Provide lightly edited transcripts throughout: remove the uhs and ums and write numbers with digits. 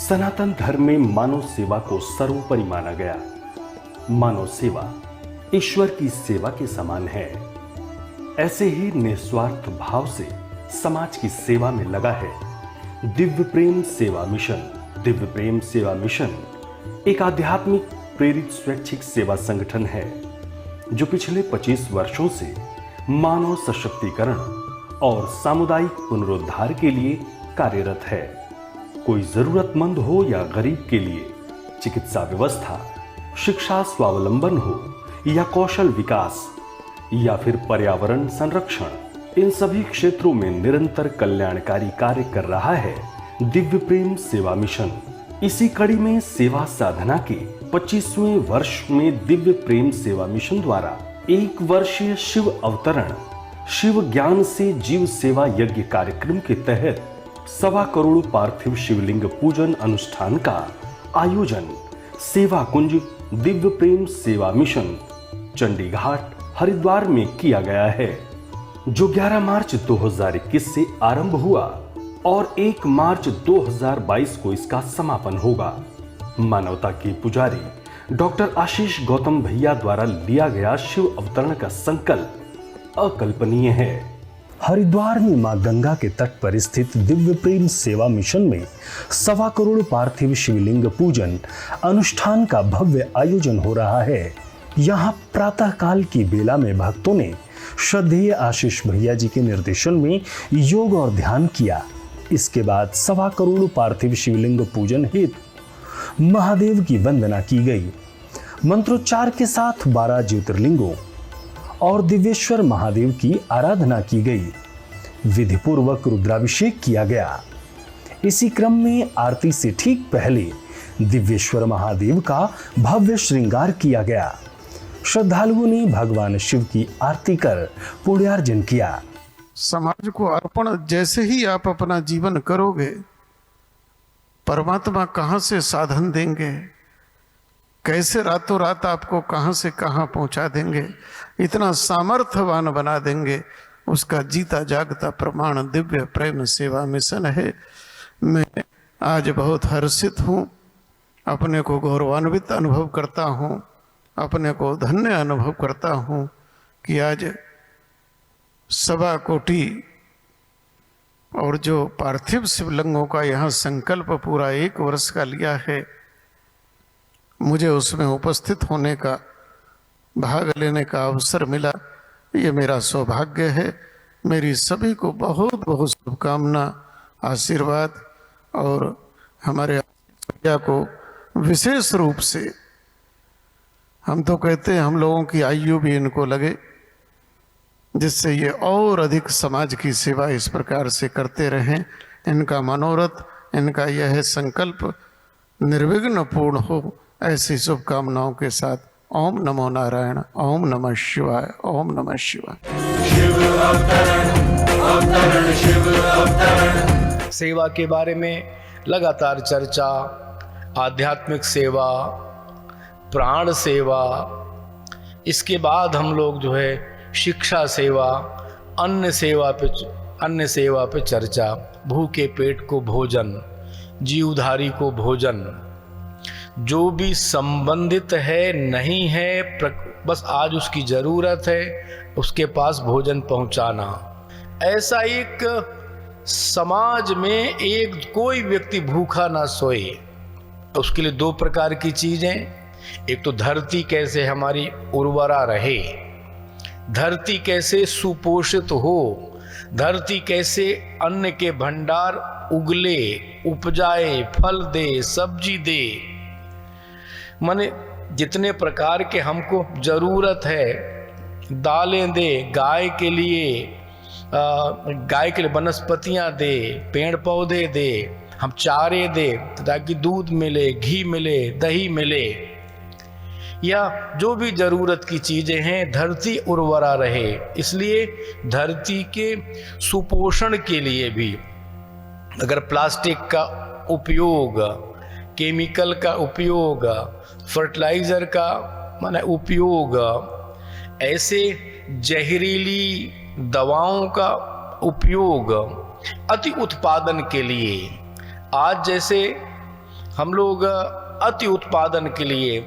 सनातन धर्म में मानव सेवा को सर्वोपरि माना गया। मानव सेवा ईश्वर की सेवा के समान है। ऐसे ही निस्वार्थ भाव से समाज की सेवा में लगा है दिव्य प्रेम सेवा मिशन। दिव्य प्रेम सेवा मिशन एक आध्यात्मिक प्रेरित स्वैच्छिक सेवा संगठन है जो पिछले 25 वर्षों से मानव सशक्तिकरण और सामुदायिक पुनरुद्धार के लिए कार्यरत है। कोई जरूरतमंद हो या गरीब के लिए चिकित्सा व्यवस्था, शिक्षा स्वावलंबन हो या कौशल विकास या फिर पर्यावरण संरक्षण, इन सभी क्षेत्रों में निरंतर कल्याणकारी कार्य कर रहा है दिव्य प्रेम सेवा मिशन। इसी कड़ी में सेवा साधना के 25वें वर्ष में दिव्य प्रेम सेवा मिशन द्वारा 1 वर्षीय शिव अवतरण शिव ज्ञान से जीव सेवा यज्ञ कार्यक्रम के तहत 1.25 करोड़ पार्थिव शिवलिंग पूजन अनुष्ठान का आयोजन सेवा कुंज दिव्य प्रेम सेवा मिशन चंडीघाट हरिद्वार में किया गया है, जो 11 मार्च 2021 से आरंभ हुआ और 1 मार्च 2022 को इसका समापन होगा। मानवता के पुजारी डॉक्टर आशीष गौतम भैया द्वारा लिया गया शिव अवतरण का संकल्प अकल्पनीय है। हरिद्वार में मां गंगा के तट पर स्थित दिव्य प्रेम सेवा मिशन में 1.25 करोड़ पार्थिव शिवलिंग पूजन अनुष्ठान का भव्य आयोजन हो रहा है। यहाँ प्रातः काल की बेला में भक्तों ने श्रद्धेय आशीष भैया जी के निर्देशन में योग और ध्यान किया। इसके बाद 1.25 करोड़ पार्थिव शिवलिंग पूजन हेतु महादेव की वंदना की गई। मंत्रोच्चार के साथ 12 ज्योतिर्लिंगों और दिव्येश्वर महादेव की आराधना की गई। विधि पूर्वक रुद्राभिषेक किया गया। इसी क्रम में आरती से ठीक पहले दिव्येश्वर महादेव का भव्य श्रृंगार किया गया। श्रद्धालुओं ने भगवान शिव की आरती कर पुण्यार्जन किया। समाज को अर्पण जैसे ही आप अपना जीवन करोगे, परमात्मा कहां से साधन देंगे, कैसे रातों रात आपको कहां से कहां पहुंचा देंगे, इतना सामर्थ्यवान बना देंगे, उसका जीता जागता प्रमाण दिव्य प्रेम सेवा मिशन है। मैं आज बहुत हर्षित हूं, अपने को गौरवान्वित अनुभव करता हूं, अपने को धन्य अनुभव करता हूं कि आज 1.25 कोटि और जो पार्थिव शिवलिंगों का यहाँ संकल्प पूरा 1 वर्ष का लिया है, मुझे उसमें उपस्थित होने का, भाग लेने का अवसर मिला। ये मेरा सौभाग्य है। मेरी सभी को बहुत बहुत शुभकामना, आशीर्वाद, और हमारे भैया को विशेष रूप से, हम तो कहते हैं हम लोगों की आयु भी इनको लगे, जिससे ये और अधिक समाज की सेवा इस प्रकार से करते रहें। इनका मनोरथ, इनका यह संकल्प निर्विघ्न पूर्ण हो, ऐसी शुभकामनाओं के साथ ओम नमो नारायण, ओम नमः शिवाय, ओम नमः शिवाय। शिव अवतरण, अवतरण, शिव अवतरण। सेवा के बारे में लगातार चर्चा, आध्यात्मिक सेवा, प्राण सेवा, इसके बाद हम लोग जो है शिक्षा सेवा, अन्य सेवा पे चर्चा, भूखे पेट को भोजन, जीवधारी को भोजन, जो भी संबंधित है नहीं है, बस आज उसकी जरूरत है, उसके पास भोजन पहुंचाना। ऐसा एक समाज में एक कोई व्यक्ति भूखा ना सोए, उसके लिए 2 प्रकार की चीजें। एक तो धरती कैसे हमारी उर्वरा रहे, धरती कैसे सुपोषित हो, धरती कैसे अन्न के भंडार उगले, उपजाए, फल दे, सब्जी दे, माने जितने प्रकार के हमको जरूरत है, दालें दे, गाय के लिए वनस्पतियां दे, पेड़ पौधे दे, हम चारे दे ताकि दूध मिले, घी मिले, दही मिले, या जो भी जरूरत की चीजें हैं, धरती उर्वरा रहे। इसलिए धरती के सुपोषण के लिए भी अगर प्लास्टिक का उपयोग, केमिकल का उपयोग, फर्टिलाइजर का माने उपयोग, ऐसे जहरीली दवाओं का उपयोग अति उत्पादन के लिए, आज जैसे हम लोग अति उत्पादन के लिए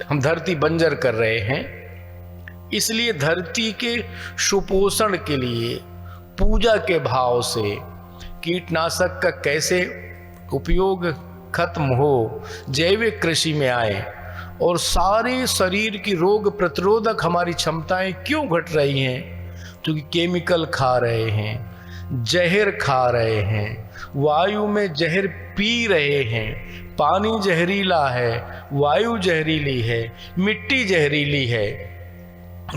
हम धरती बंजर कर रहे हैं। इसलिए धरती के सुपोषण के लिए पूजा के भाव से कीटनाशक का कैसे उपयोग खत्म हो, जैविक कृषि में आए और सारे शरीर की रोग प्रतिरोधक हमारी क्षमताएं क्यों घट रही हैं? क्योंकि केमिकल खा रहे हैं, जहर खा रहे हैं, वायु में जहर पी रहे हैं, पानी जहरीला है, वायु जहरीली है, मिट्टी जहरीली है।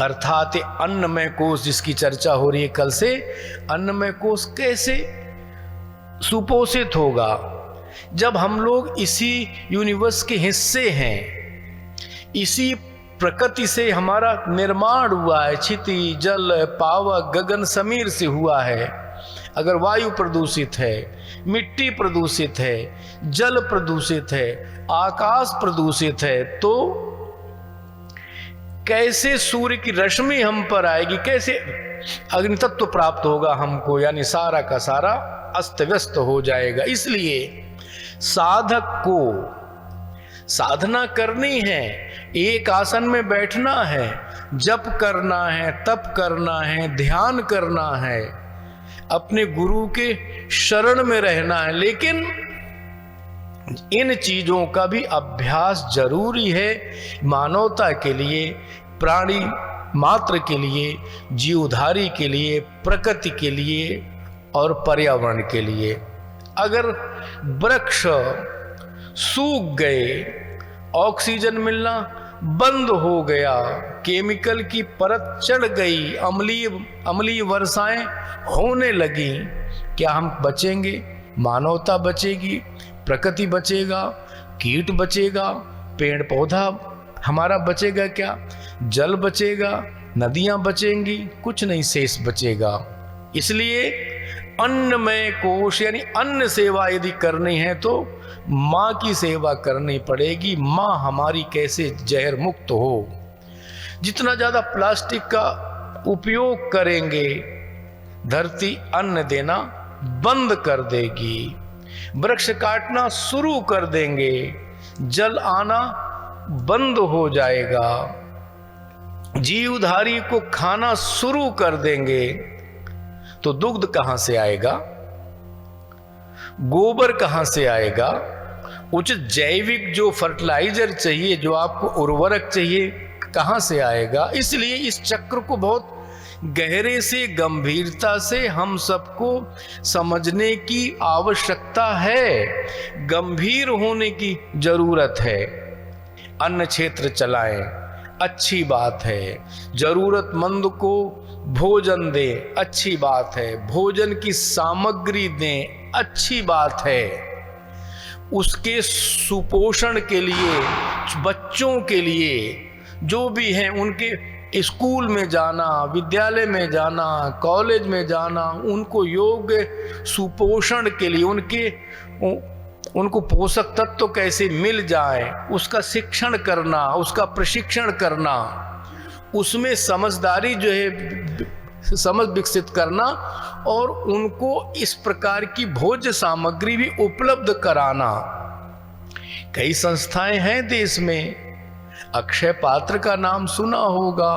अर्थात अन्नमय कोश जिसकी चर्चा हो रही है कल से, अन्नमय कोश कैसे सुपोषित होगा जब हम लोग इसी यूनिवर्स के हिस्से हैं, इसी प्रकृति से हमारा निर्माण हुआ है, क्षिति जल पावक गगन समीर से हुआ है। अगर वायु प्रदूषित है, मिट्टी प्रदूषित है, जल प्रदूषित है, आकाश प्रदूषित है, तो कैसे सूर्य की रश्मि हम पर आएगी, कैसे अग्नि तत्व प्राप्त होगा हमको, यानी सारा का सारा अस्त व्यस्त हो जाएगा। इसलिए साधक को साधना करनी है, एक आसन में बैठना है, जप करना है, तप करना है, ध्यान करना है, अपने गुरु के शरण में रहना है। लेकिन इन चीजों का भी अभ्यास जरूरी है मानवता के लिए, प्राणी मात्र के लिए, जीवधारी के लिए, प्रकृति के लिए और पर्यावरण के लिए। अगर वृक्ष सूख गए, ऑक्सीजन मिलना बंद हो गया, केमिकल की परत चढ़ गई, अम्लीय वर्षाएं होने लगी, क्या हम बचेंगे? मानवता बचेगी, प्रकृति बचेगा, कीट बचेगा, पेड़ पौधा हमारा बचेगा क्या? जल बचेगा, नदियां बचेंगी, कुछ नहीं शेष बचेगा। इसलिए अन्नमय कोश यानी अन्न सेवा यदि करनी है तो माँ की सेवा करनी पड़ेगी। माँ हमारी कैसे जहर मुक्त हो। जितना ज्यादा प्लास्टिक का उपयोग करेंगे, धरती अन्न देना बंद कर देगी, वृक्ष काटना शुरू कर देंगे, जल आना बंद हो जाएगा, जीवधारी को खाना शुरू कर देंगे, तो दुग्ध कहां से आएगा? गोबर कहां से आएगा? उचित जैविक जो फर्टिलाइजर चाहिए, जो आपको उर्वरक चाहिए, कहां से आएगा? इसलिए इस चक्र को बहुत गहरे से, गंभीरता से हम सबको समझने की आवश्यकता है, गंभीर होने की जरूरत है। अन्न क्षेत्र चलाएं, अच्छी बात है, जरूरतमंद को भोजन दें, अच्छी बात है, भोजन की सामग्री दें, अच्छी बात है, उसके सुपोषण के लिए, बच्चों के लिए जो भी हैं उनके स्कूल में जाना, विद्यालय में जाना, कॉलेज में जाना, उनको योग्य सुपोषण के लिए उनको पोषक तत्व कैसे मिल जाए उसका शिक्षण करना, उसका प्रशिक्षण करना, उसमें समझदारी जो है समझ विकसित करना और उनको इस प्रकार की भोज्य सामग्री भी उपलब्ध कराना। कई संस्थाएं हैं देश में, अक्षय पात्र का नाम सुना होगा,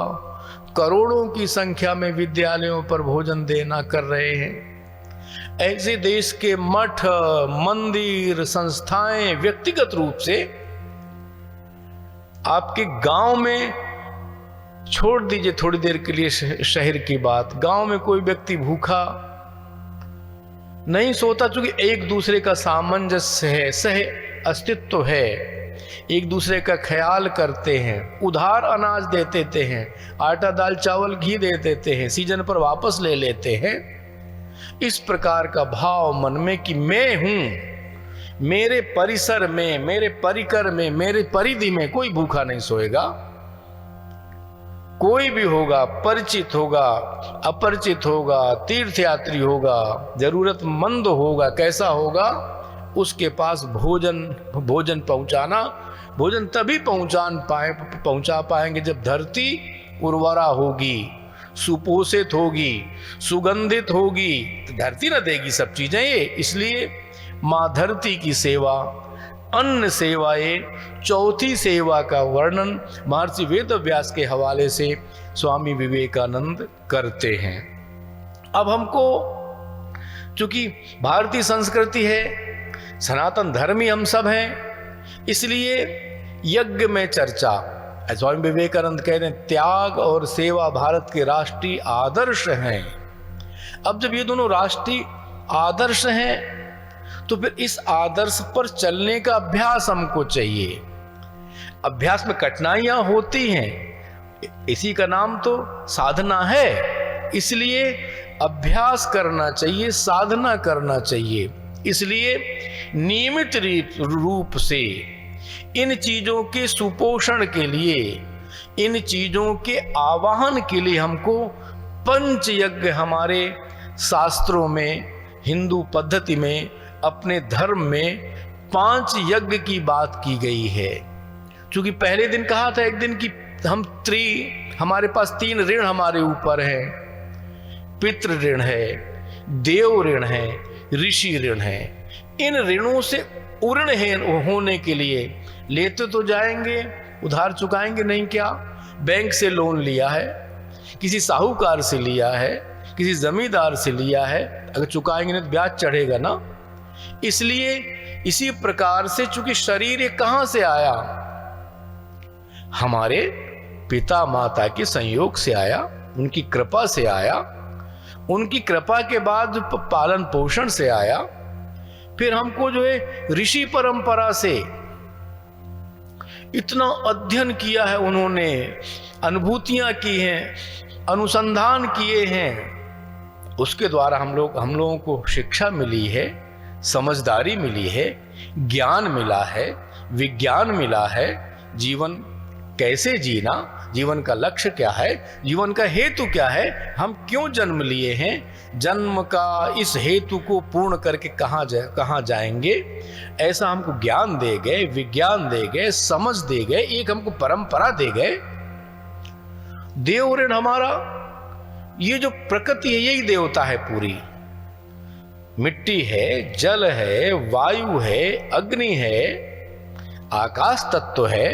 करोड़ों की संख्या में विद्यालयों पर भोजन देना कर रहे हैं। ऐसे देश के मठ, मंदिर, संस्थाएं व्यक्तिगत रूप से आपके गांव में, छोड़ दीजिए थोड़ी देर के लिए शहर की बात, गांव में कोई व्यक्ति भूखा नहीं सोता, चूंकि एक दूसरे का सामंजस्य है, सह अस्तित्व है, एक दूसरे का ख्याल करते हैं, उधार अनाज दे देते हैं, आटा दाल चावल घी दे देते हैं, सीजन पर वापस ले लेते हैं। इस प्रकार का भाव मन में कि मैं हूं, मेरे परिसर में, मेरे परिकर में, मेरे परिधि में कोई भूखा नहीं सोएगा। कोई भी होगा, परिचित होगा, अपरिचित होगा, तीर्थयात्री होगा, जरूरतमंद होगा, कैसा होगा, उसके पास भोजन पहुंचाना। भोजन तभी पहुंचा पाएंगे जब धरती उर्वरा होगी, सुपोषित होगी, सुगंधित होगी, तो धरती न देगी सब चीजें ये। इसलिए माँ धरती की सेवा, अन्य सेवाएं, चौथी सेवा का वर्णन महर्षि वेदव्यास के हवाले से स्वामी विवेकानंद करते हैं। अब हमको, चूंकि भारतीय संस्कृति है, सनातन धर्मी हम सब हैं, इसलिए यज्ञ में चर्चा, स्वामी विवेकानंद कहते हैं त्याग और सेवा भारत के राष्ट्रीय आदर्श हैं। अब जब ये दोनों राष्ट्रीय आदर्श हैं तो फिर इस आदर्श पर चलने का अभ्यास हमको चाहिए। अभ्यास में कठिनाइयां होती हैं, इसी का नाम तो साधना है, इसलिए अभ्यास करना चाहिए, साधना करना चाहिए। इसलिए नियमित रूप से इन चीजों के सुपोषण के लिए, इन चीजों के आवाहन के लिए हमको पंच यज्ञ हमारे शास्त्रों में, हिंदू पद्धति में, अपने धर्म में 5 यज्ञ की बात की गई है। क्योंकि पहले दिन कहा था एक दिन की हमारे पास 3 ऋण हमारे ऊपर है, पितृ ऋण है, देव ऋण है, ऋषि ऋण है। इन ऋणों से उऋण होने के लिए लेते तो जाएंगे, उधार चुकाएंगे नहीं क्या? बैंक से लोन लिया है, किसी साहूकार से लिया है, किसी जमींदार से लिया है, अगर चुकाएंगे नहीं तो ब्याज चढ़ेगा ना। इसलिए इसी प्रकार से, चूंकि शरीर ये कहां से आया? हमारे पिता माता के संयोग से आया, उनकी कृपा से आया, उनकी कृपा के बाद पालन पोषण से आया, फिर हमको जो है ऋषि परंपरा से इतना अध्ययन किया है, उन्होंने अनुभूतियां की हैं, अनुसंधान किए हैं, उसके द्वारा हम लोगों को शिक्षा मिली है, समझदारी मिली है, ज्ञान मिला है, विज्ञान मिला है। जीवन कैसे जीना, जीवन का लक्ष्य क्या है, जीवन का हेतु क्या है, हम क्यों जन्म लिए हैं, जन्म का इस हेतु को पूर्ण करके कहाँ जाएंगे, ऐसा हमको ज्ञान दे गए, विज्ञान दे गए, समझ दे गए, एक हमको परंपरा दे गए। देव ऋण हमारा, ये जो प्रकृति है यही देवता है पूरी। मिट्टी है, जल है, वायु है, अग्नि है, आकाश तत्व है,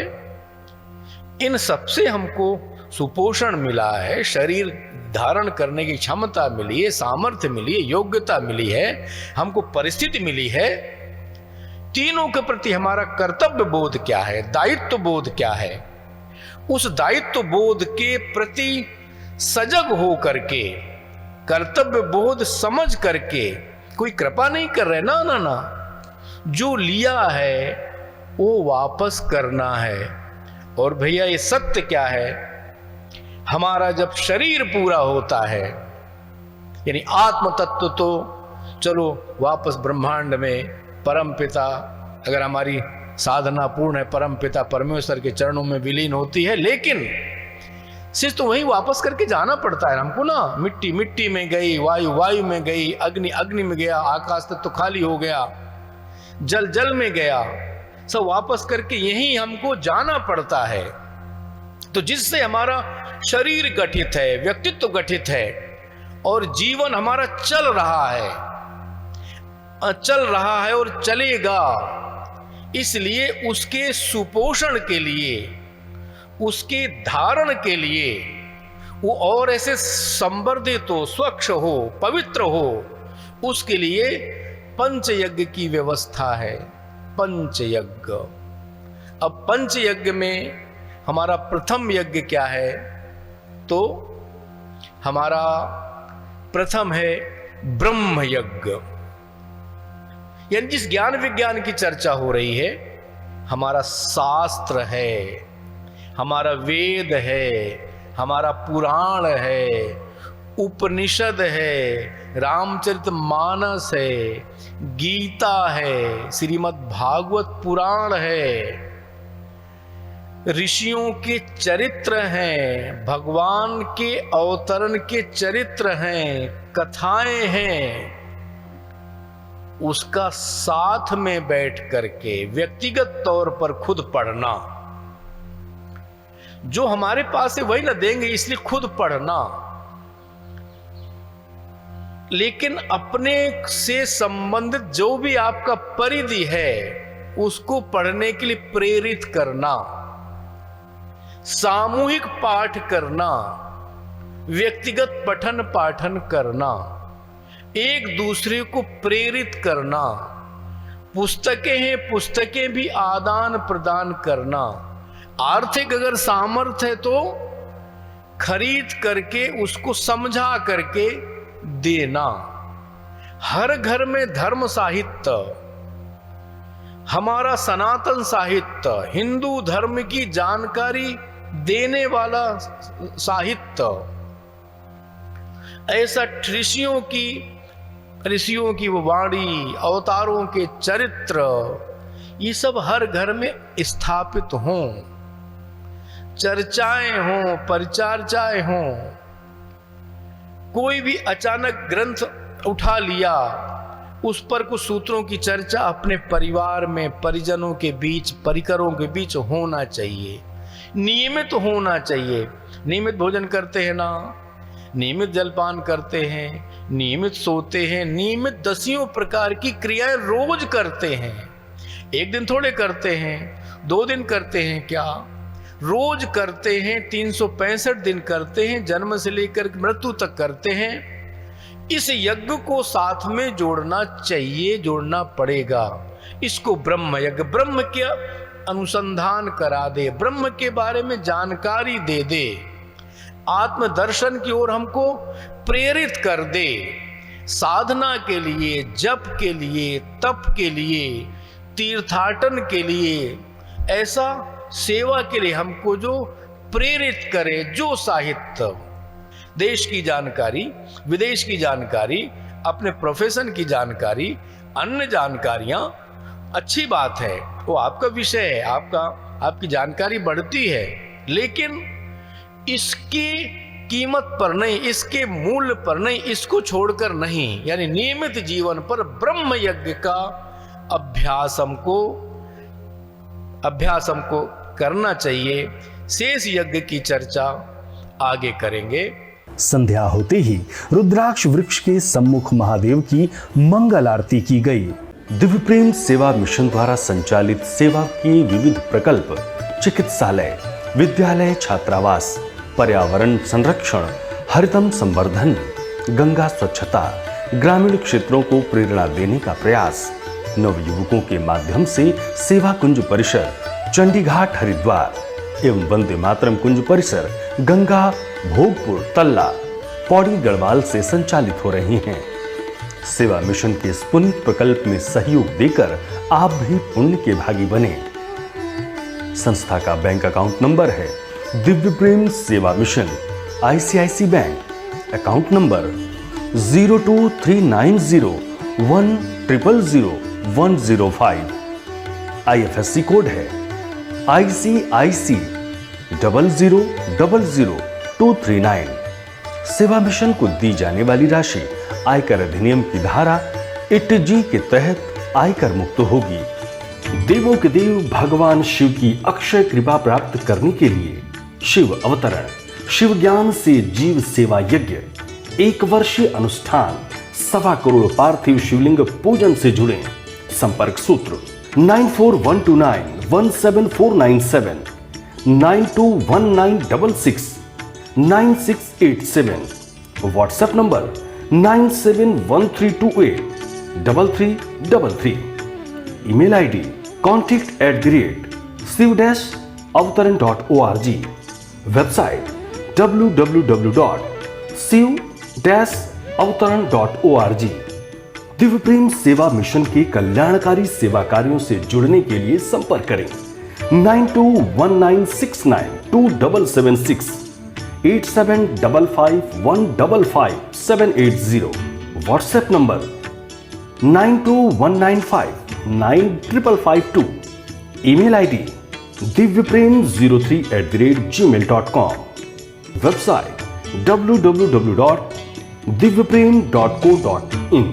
इन सबसे हमको सुपोषण मिला है, शरीर धारण करने की क्षमता मिली है, सामर्थ्य मिली है, योग्यता मिली है, हमको परिस्थिति मिली है। तीनों के प्रति हमारा कर्तव्य बोध क्या है, दायित्व बोध क्या है, उस दायित्व बोध के प्रति सजग हो करके, कर्तव्य बोध समझ करके, कोई कृपा नहीं कर रहे ना ना ना, जो लिया है वो वापस करना है। और भैया ये सत्य क्या है, हमारा जब शरीर पूरा होता है, यानी आत्म तत्व तो चलो वापस ब्रह्मांड में परम पिता, अगर हमारी साधना पूर्ण है, परम पिता परमेश्वर के चरणों में विलीन होती है, लेकिन सिर्फ तो वहीं वापस करके जाना पड़ता है हमको ना। मिट्टी मिट्टी में गई, वायु वायु में गई, अग्नि अग्नि में गया, आकाश तक तो खाली हो गया, जल जल में गया, सब वापस करके यहीं हमको जाना पड़ता है। तो जिससे हमारा शरीर गठित है, व्यक्तित्व गठित है और जीवन हमारा चल रहा है और चलेगा, इसलिए उसके सुपोषण के लिए, उसके धारण के लिए, वो और ऐसे संवर्धित हो, स्वच्छ हो, पवित्र हो, उसके लिए पंच यज्ञ की व्यवस्था है। पंच यज्ञ। अब पंच यज्ञ में हमारा प्रथम यज्ञ क्या है? तो हमारा प्रथम है ब्रह्म यज्ञ। यानी जिस ज्ञान विज्ञान की चर्चा हो रही है, हमारा शास्त्र है, हमारा वेद है, हमारा पुराण है, उपनिषद है, रामचरितमानस है, गीता है, श्रीमद् भागवत पुराण है, ऋषियों के चरित्र हैं, भगवान के अवतरण के चरित्र हैं, कथाएं हैं, उसका साथ में बैठ करके व्यक्तिगत तौर पर खुद पढ़ना। जो हमारे पास है वही ना देंगे, इसलिए खुद पढ़ना, लेकिन अपने से संबंधित जो भी आपका परिधि है उसको पढ़ने के लिए प्रेरित करना, सामूहिक पाठ करना, व्यक्तिगत पठन पाठन करना, एक दूसरे को प्रेरित करना, पुस्तकें हैं, पुस्तकें भी आदान प्रदान करना, आर्थिक अगर सामर्थ्य है तो खरीद करके उसको समझा करके देना। हर घर में धर्म साहित्य, हमारा सनातन साहित्य, हिंदू धर्म की जानकारी देने वाला साहित्य, ऐसा ऋषियों की वो वाणी, अवतारों के चरित्र, ये सब हर घर में स्थापित हों, चर्चाएं हों, परिचर्चाएं हों। कोई भी अचानक ग्रंथ उठा लिया, उस पर कुछ सूत्रों की चर्चा अपने परिवार में, परिजनों के बीच, परिकरों के बीच होना चाहिए, नियमित होना चाहिए। नियमित भोजन करते हैं ना, नियमित जलपान करते हैं, नियमित सोते हैं, नियमित दसियों प्रकार की क्रियाएं रोज करते हैं। एक दिन थोड़े करते हैं, 2 दिन करते हैं, क्या रोज करते हैं, 365 दिन करते हैं, जन्म से लेकर मृत्यु तक करते हैं। इस यज्ञ को साथ में जोड़ना चाहिए, जोड़ना पड़ेगा। इसको ब्रह्म यज्ञ, ब्रह्म के अनुसंधान करा दे, ब्रह्म के बारे में जानकारी दे दे, आत्मदर्शन की ओर हमको प्रेरित कर दे, साधना के लिए, जप के लिए, तप के लिए, तीर्थाटन के लिए, ऐसा सेवा के लिए हमको जो प्रेरित करे, जो साहित्य, देश की जानकारी, विदेश की जानकारी, अपने प्रोफेशन की जानकारी, अन्य जानकारियां, अच्छी बात है, वो आपका विषय है, आपकी जानकारी बढ़ती है, लेकिन इसकी कीमत पर नहीं, इसके मूल्य पर नहीं, इसको छोड़कर नहीं, यानी नियमित जीवन पर ब्रह्म यज्ञ का अभ्यास हमको करना चाहिए। शेष यज्ञ की चर्चा आगे करेंगे। संध्या होते ही रुद्राक्ष वृक्ष के सम्मुख महादेव की मंगल आरती की गई। दिव्य प्रेम सेवा मिशन द्वारा संचालित सेवा के विविध प्रकल्प, चिकित्सालय, विद्यालय, छात्रावास, पर्यावरण संरक्षण, हरितम संवर्धन, गंगा स्वच्छता, ग्रामीण क्षेत्रों को प्रेरणा देने का प्रयास, नवयुवकों के माध्यम से सेवा कुंज परिसर चंडीघाट हरिद्वार एवं वंदे मातरम कुंज परिसर गंगा भोगपुर तल्ला पौड़ी गढ़वाल से संचालित हो रही हैं। सेवा मिशन के इस पुनीत प्रकल्प में सहयोग देकर आप भी पुण्य के भागी बने। संस्था का बैंक अकाउंट नंबर है दिव्य प्रेम सेवा mission, ICICI bank, account number 023901000105, IFSC code है ICIC 000239। सेवा मिशन को दी जाने वाली राशि आयकर अधिनियम की धारा 8G के तहत आयकर मुक्त होगी। देवों के देव भगवान शिव की अक्षय कृपा प्राप्त करने के लिए शिव अवतरण, शिव ज्ञान से जीव सेवा यज्ञ, 1 वर्षीय अनुष्ठान, 1.25 करोड़ पार्थिव शिवलिंग पूजन से जुड़े। संपर्क सूत्र 9412917497, 9219669687, WhatsApp number 9713283333, email ID contact@shiv-avtaran.org, website www.shiv-avtaran.org। Divya प्रेम सेवा मिशन के कल्याणकारी सेवा कार्यों से जुड़ने के लिए संपर्क करें 9219692776, 8755155780, WhatsApp number 9219595552, email ID divyprem03@gmail.com, website www.divyprem.co.in।